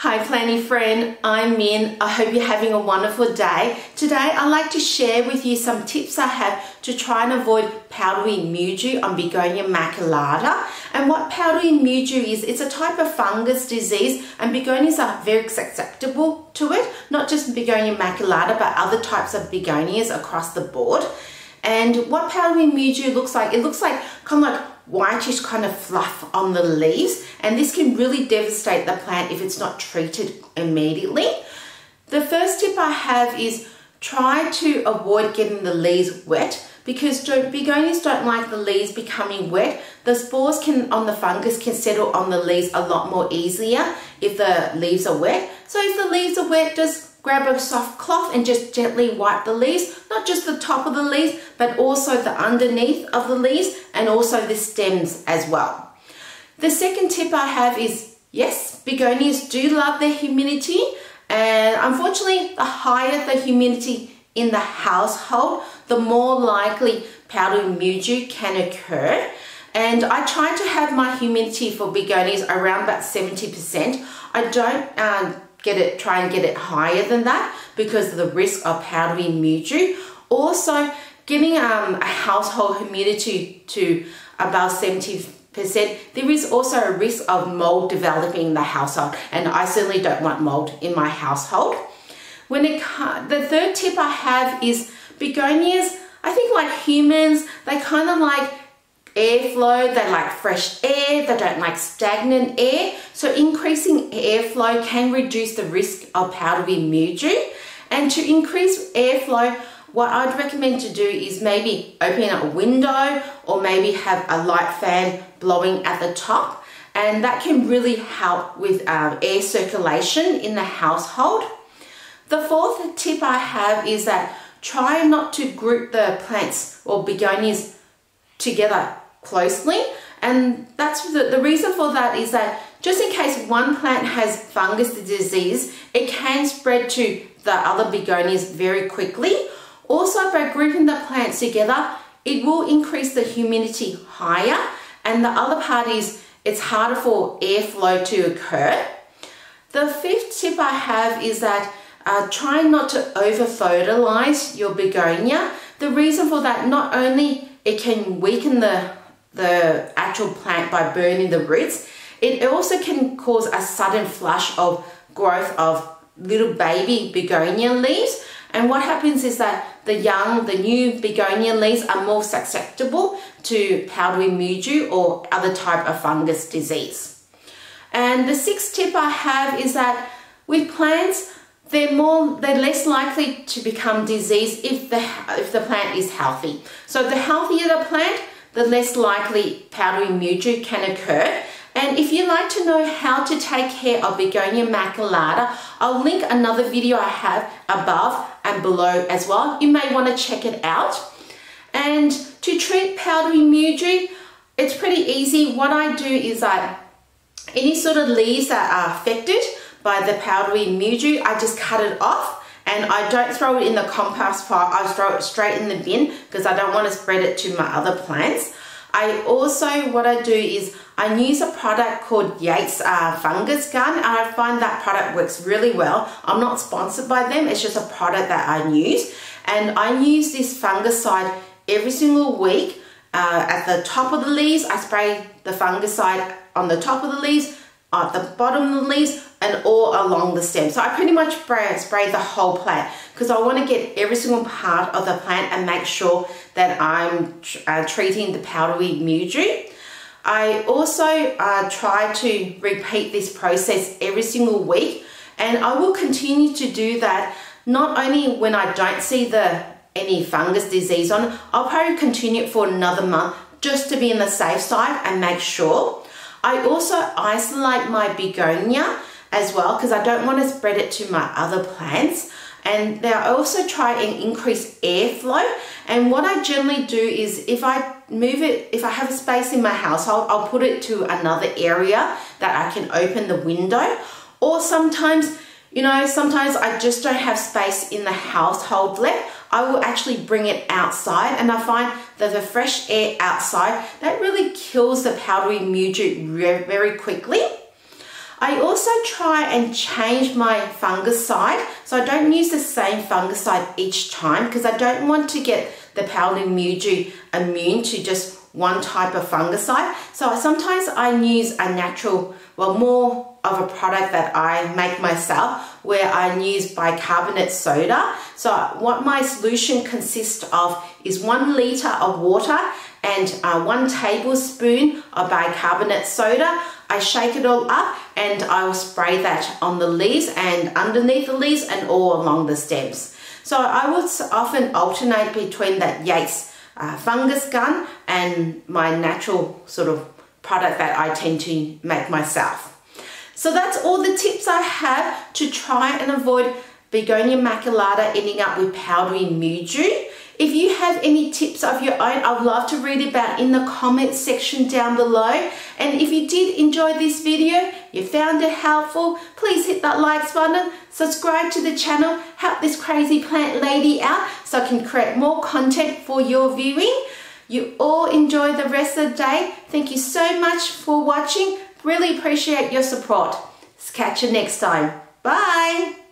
Hi planty friend, I'm Min. I hope you're having a wonderful day. Today I'd like to share with you some tips I have to try and avoid powdery mildew on Begonia Maculata. And what powdery mildew is, it's a type of fungus disease and begonias are very susceptible to it. Not just Begonia Maculata but other types of begonias across the board. And what powdery mildew looks like, it looks like kind of like whitish kind of fluff on the leaves, and this can really devastate the plant if it's not treated immediately. The first tip I have is try to avoid getting the leaves wet, because begonias don't like the leaves becoming wet. The spores on the fungus can settle on the leaves a lot more easier if the leaves are wet. So if the leaves are wet, just grab a soft cloth and just gently wipe the leaves, not just the top of the leaves, but also the underneath of the leaves and also the stems as well. The second tip I have is, yes, begonias do love their humidity, and unfortunately, the higher the humidity in the household, the more likely powdery mildew can occur. And I try to have my humidity for begonias around about 70%. I don't try and get it higher than that because of the risk of powdery mildew. Also, getting a household humidity to above 70%, there is also a risk of mold developing in the household, and I certainly don't want mold in my household. The third tip I have is begonias, I think like humans, they kind of like airflow, they like fresh air, they don't like stagnant air. So increasing airflow can reduce the risk of powdery mildew. And to increase airflow, what I'd recommend to do is maybe open a window or maybe have a light fan blowing at the top. And that can really help with air circulation in the household. The fourth tip I have is that try not to group the plants or begonias together closely, and that's the reason for that is that just in case one plant has fungus disease, it can spread to the other begonias very quickly. Also, by grouping the plants together, it will increase the humidity higher, and the other part is it's harder for airflow to occur. The fifth tip I have is that try not to over fertilize your begonia. The reason for that, not only it can weaken the actual plant by burning the roots, it also can cause a sudden flush of growth of little baby begonia leaves. And what happens is that the new begonia leaves are more susceptible to powdery mildew or other type of fungus disease. And the sixth tip I have is that with plants, they're less likely to become diseased if the plant is healthy. So the healthier the plant, the less likely powdery mildew can occur. And if you'd like to know how to take care of Begonia Maculata, I'll link another video I have above and below as well. You may want to check it out. And to treat powdery mildew, it's pretty easy. What I do is any sort of leaves that are affected by the powdery mildew, I just cut it off. And I don't throw it in the compost pile, I throw it straight in the bin because I don't want to spread it to my other plants. What I do is I use a product called Yates fungus gun, and I find that product works really well. I'm not sponsored by them, it's just a product that I use. And I use this fungicide every single week. At the top of the leaves, I spray the fungicide on the top of the leaves, at the bottom of the leaves, and all along the stem. So I pretty much spray the whole plant because I want to get every single part of the plant and make sure that I'm treating the powdery mildew. I also try to repeat this process every single week, and I will continue to do that not only when I don't see any fungus disease on it. I'll probably continue it for another month just to be on the safe side and make sure. I also isolate my begonia as well because I don't want to spread it to my other plants. And I also try and increase airflow. And what I generally do is if I have a space in my household, I'll put it to another area that I can open the window. Or sometimes I just don't have space in the household left. I will actually bring it outside, and I find that the fresh air outside, that really kills the powdery mildew very quickly. I also try and change my fungicide, so I don't use the same fungicide each time because I don't want to get the powdery mildew immune to just one type of fungicide. So sometimes I use a natural, well, more of a product that I make myself, where I use bicarbonate soda. So what my solution consists of is 1 liter of water and 1 tablespoon of bicarbonate soda. I shake it all up and I will spray that on the leaves and underneath the leaves and all along the stems. So I would often alternate between that Yates fungus gun and my natural sort of product that I tend to make myself. So that's all the tips I have to try and avoid Begonia Maculata ending up with powdery mildew. If you have any tips of your own, I'd love to read about in the comments section down below. And if you did enjoy this video, you found it helpful, please hit that like button, subscribe to the channel, help this crazy plant lady out so I can create more content for your viewing. You all enjoy the rest of the day. Thank you so much for watching. Really appreciate your support. Catch you next time. Bye.